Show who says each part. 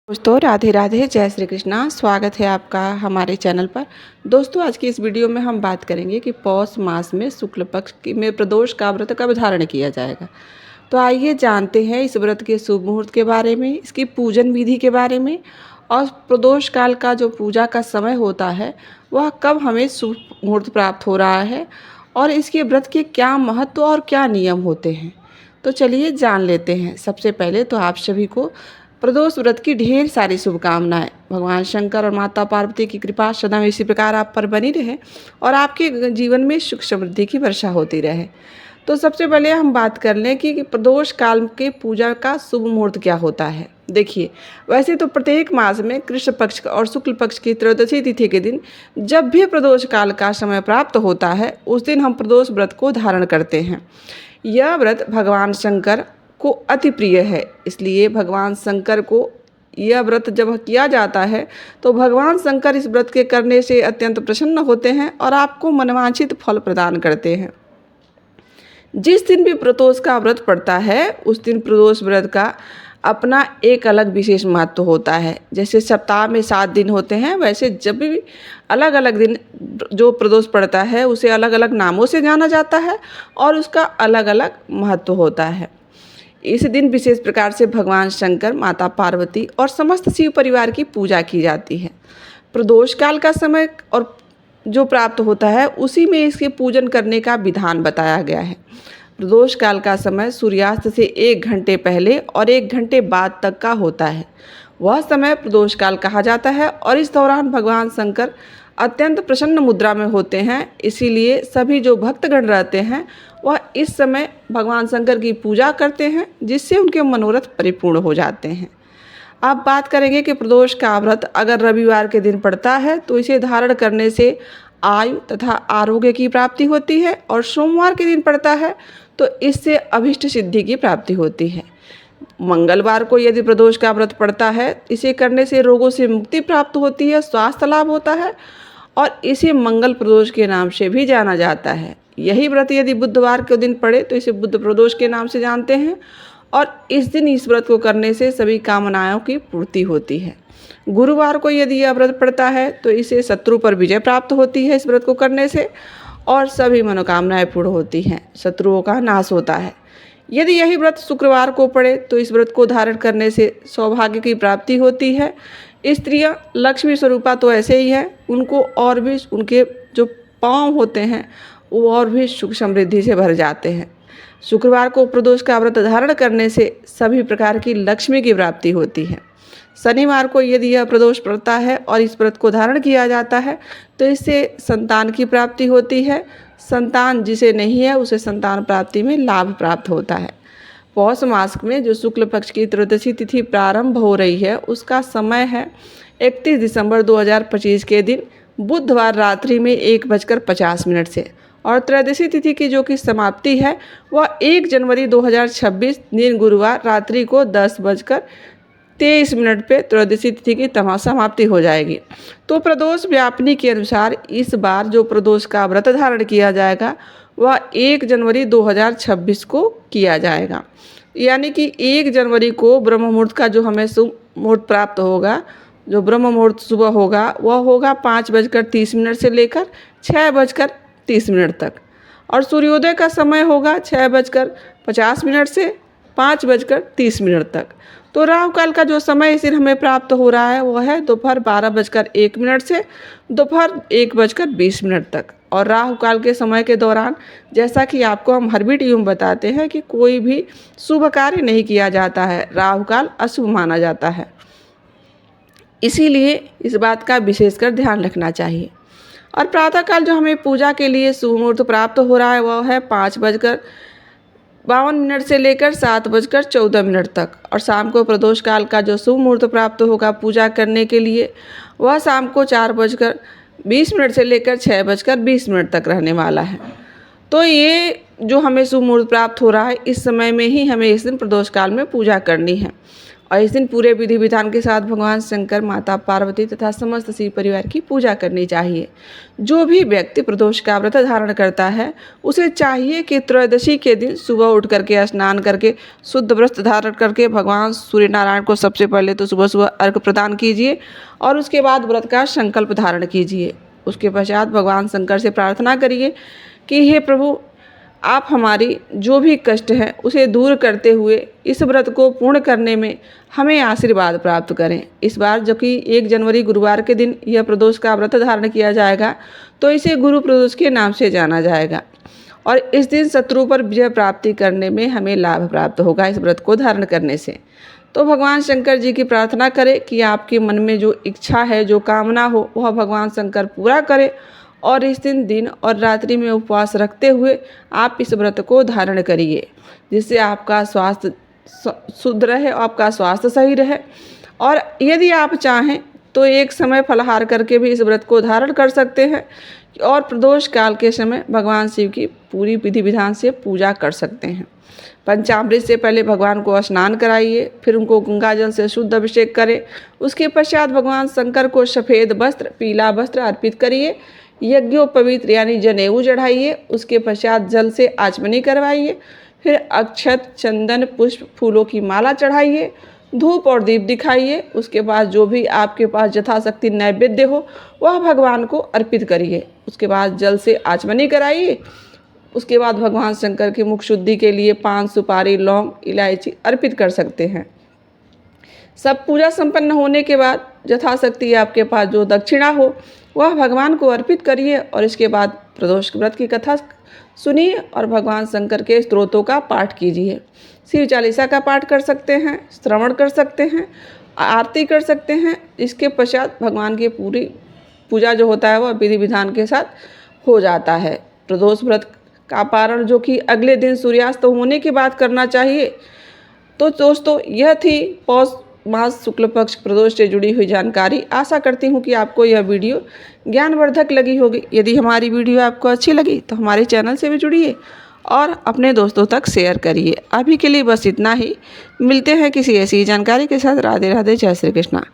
Speaker 1: दोस्तों राधे राधे, जय श्री कृष्णा। स्वागत है आपका हमारे चैनल पर। दोस्तों आज की इस वीडियो में हम बात करेंगे कि पौष मास में शुक्ल पक्ष में प्रदोष का व्रत कब धारण किया जाएगा। तो आइए जानते हैं इस व्रत के शुभ मुहूर्त के बारे में, इसकी पूजन विधि के बारे में और प्रदोष काल का जो पूजा का समय होता है वह कब हमें शुभ मुहूर्त प्राप्त हो रहा है और इसके व्रत के क्या महत्व और क्या नियम होते हैं। तो चलिए जान लेते हैं। सबसे पहले तो आप सभी को प्रदोष व्रत की ढेर सारी शुभकामनाएं। भगवान शंकर और माता पार्वती की कृपा सदा इसी प्रकार आप पर बनी रहे और आपके जीवन में सुख समृद्धि की वर्षा होती रहे। तो सबसे पहले हम बात कर लें कि प्रदोष काल के पूजा का शुभ मुहूर्त क्या होता है। देखिए, वैसे तो प्रत्येक मास में कृष्ण पक्ष और शुक्ल पक्ष की त्रयोदशी तिथि के दिन जब भी प्रदोष काल का समय प्राप्त होता है उस दिन हम प्रदोष व्रत को धारण करते हैं। यह व्रत भगवान शंकर को अति प्रिय है, इसलिए भगवान शंकर को यह व्रत जब किया जाता है तो भगवान शंकर इस व्रत के करने से अत्यंत प्रसन्न होते हैं और आपको मनवांछित फल प्रदान करते हैं। जिस दिन भी प्रदोष का व्रत पड़ता है उस दिन प्रदोष व्रत का अपना एक अलग विशेष महत्व होता है। जैसे सप्ताह में 7 दिन होते हैं, वैसे जब भी अलग अलग दिन जो प्रदोष पड़ता है उसे अलग अलग नामों से जाना जाता है और उसका अलग अलग महत्व होता है। इस दिन विशेष प्रकार से भगवान शंकर, माता पार्वती और समस्त शिव परिवार की पूजा की जाती है। प्रदोष काल का समय और जो प्राप्त होता है उसी में इसके पूजन करने का विधान बताया गया है। प्रदोष काल का समय सूर्यास्त से 1 घंटे पहले और 1 घंटे बाद तक का होता है। वह समय प्रदोष काल कहा जाता है और इस दौरान भगवान शंकर अत्यंत प्रसन्न मुद्रा में होते हैं। इसीलिए सभी जो भक्तगण रहते हैं वह इस समय भगवान शंकर की पूजा करते हैं, जिससे उनके मनोरथ परिपूर्ण हो जाते हैं। अब बात करेंगे कि प्रदोष का व्रत अगर रविवार के दिन पड़ता है तो इसे धारण करने से आयु तथा आरोग्य की प्राप्ति होती है और सोमवार के दिन पड़ता है तो इससे अभिष्ट सिद्धि की प्राप्ति होती है। मंगलवार को यदि प्रदोष का व्रत पड़ता है इसे करने से रोगों से मुक्ति प्राप्त होती है, स्वास्थ्य लाभ होता है और इसे मंगल प्रदोष के नाम से भी जाना जाता है। यही व्रत यदि बुधवार के दिन पड़े तो इसे बुध प्रदोष के नाम से जानते हैं और इस दिन इस व्रत को करने से सभी कामनाओं की पूर्ति होती है। गुरुवार को यदि यह व्रत पड़ता है तो इसे शत्रु पर विजय प्राप्त होती है इस व्रत को करने से और सभी मनोकामनाएं पूर्ण होती हैं, शत्रुओं का नाश होता है। यदि यही व्रत शुक्रवार को पड़े तो इस व्रत को धारण करने से सौभाग्य की प्राप्ति होती है। स्त्रियां लक्ष्मी स्वरूपा तो ऐसे ही हैं, उनको और भी उनके जो पाँव होते हैं वो और भी सुख समृद्धि से भर जाते हैं। शुक्रवार को प्रदोष का व्रत धारण करने से सभी प्रकार की लक्ष्मी की प्राप्ति होती है। शनिवार को यदि यह प्रदोष पड़ता है और इस व्रत को धारण किया जाता है तो इससे संतान की प्राप्ति होती है। संतान जिसे नहीं है उसे संतान प्राप्ति में लाभ प्राप्त होता है। पौष मास में जो शुक्ल पक्ष की त्रयोदशी तिथि प्रारंभ हो रही है उसका समय है 31 दिसंबर 2025 के दिन बुधवार रात्रि में 1:50 से और त्रयोदशी तिथि की जो कि समाप्ति है वह 1 जनवरी 2026 दिन गुरुवार रात्रि को 10:23 पे त्रयोदशी तिथि की समाप्ति हो जाएगी। तो प्रदोष व्यापनी के अनुसार इस बार जो प्रदोष का व्रत धारण किया जाएगा वह 1 जनवरी 2026 को किया जाएगा। यानी कि 1 जनवरी को ब्रह्म मुहूर्त का जो हमें शुभ मुहूर्त प्राप्त होगा, जो ब्रह्म मुहूर्त सुबह होगा वह होगा 5:30 से लेकर 6:30 तक और सूर्योदय का समय होगा 6:50 से 5:30 तक। तो राहु काल का जो समय इस दिन हमें प्राप्त हो रहा है वह है दोपहर 12:01 से दोपहर 1:20 तक। और राहु काल के समय के दौरान जैसा कि आपको हम हर वीडियो में बताते हैं कि कोई भी शुभ कार्य नहीं किया जाता है, राहु काल अशुभ माना जाता है। इसीलिए इस बात का विशेषकर ध्यान रखना चाहिए। और प्रातःकाल जो हमें पूजा के लिए शुभ मुहूर्त प्राप्त हो रहा है वह है 5:52 से लेकर 7:14 तक और शाम को प्रदोष काल का जो शुभ मुहूर्त प्राप्त होगा पूजा करने के लिए वह शाम को 4:20 से लेकर 6:20 तक रहने वाला है। तो ये जो हमें शुभ मुहूर्त प्राप्त हो रहा है इस समय में ही हमें इस दिन प्रदोष काल में पूजा करनी है और इस दिन पूरे विधि विधान के साथ भगवान शंकर, माता पार्वती तथा समस्त शिव परिवार की पूजा करनी चाहिए। जो भी व्यक्ति प्रदोष का व्रत धारण करता है उसे चाहिए कि त्रयोदशी के दिन सुबह उठ करके स्नान करके शुद्ध वस्त्र धारण करके भगवान सूर्य नारायण को सबसे पहले तो सुबह सुबह अर्घ्य प्रदान कीजिए और उसके बाद व्रत का संकल्प धारण कीजिए। उसके पश्चात भगवान शंकर से प्रार्थना करिए कि हे प्रभु, आप हमारी जो भी कष्ट है उसे दूर करते हुए इस व्रत को पूर्ण करने में हमें आशीर्वाद प्राप्त करें। इस बार जो कि 1 जनवरी गुरुवार के दिन यह प्रदोष का व्रत धारण किया जाएगा तो इसे गुरु प्रदोष के नाम से जाना जाएगा और इस दिन शत्रु पर विजय प्राप्ति करने में हमें लाभ प्राप्त होगा इस व्रत को धारण करने से। तो भगवान शंकर जी की प्रार्थना करें कि आपके मन में जो इच्छा है, जो कामना हो, वह भगवान शंकर पूरा करे और इस दिन और रात्रि में उपवास रखते हुए आप इस व्रत को धारण करिए, जिससे आपका स्वास्थ्य शुद्ध रहे, आपका स्वास्थ्य सही रहे। और यदि आप चाहें तो एक समय फलाहार करके भी इस व्रत को धारण कर सकते हैं और प्रदोष काल के समय भगवान शिव की पूरी विधि विधान से पूजा कर सकते हैं। पंचामृत से पहले भगवान को स्नान कराइए, फिर उनको गंगा जल से शुद्ध अभिषेक करें। उसके पश्चात भगवान शंकर को सफ़ेद वस्त्र, पीला वस्त्र अर्पित करिए, यज्ञोपवीत यानी जनेऊ चढ़ाइए। उसके पश्चात जल से आचमनी करवाइए, फिर अक्षत, चंदन, पुष्प, फूलों की माला चढ़ाइए, धूप और दीप दिखाइए। उसके बाद जो भी आपके पास यथाशक्ति नैवेद्य हो वह भगवान को अर्पित करिए। उसके बाद जल से आचमनी कराइए। उसके बाद भगवान शंकर की मुख शुद्धि के लिए पान, सुपारी, लौंग, इलायची अर्पित कर सकते हैं। सब पूजा संपन्न होने के बाद यथाशक्ति आपके पास जो दक्षिणा हो वह भगवान को अर्पित करिए और इसके बाद प्रदोष व्रत की कथा सुनिए और भगवान शंकर के स्तोत्रों का पाठ कीजिए। शिव चालीसा का पाठ कर सकते हैं, श्रवण कर सकते हैं, आरती कर सकते हैं। इसके पश्चात भगवान की पूरी पूजा जो होता है वह विधि विधान के साथ हो जाता है। प्रदोष व्रत का पारण जो कि अगले दिन सूर्यास्त होने के बाद करना चाहिए। तो दोस्तों, यह थी पौष मास शुक्ल पक्ष प्रदोष से जुड़ी हुई जानकारी। आशा करती हूँ कि आपको यह वीडियो ज्ञानवर्धक लगी होगी। यदि हमारी वीडियो आपको अच्छी लगी तो हमारे चैनल से भी जुड़िए और अपने दोस्तों तक शेयर करिए। अभी के लिए बस इतना ही। मिलते हैं किसी ऐसी जानकारी के साथ। राधे राधे, जय श्री कृष्णा।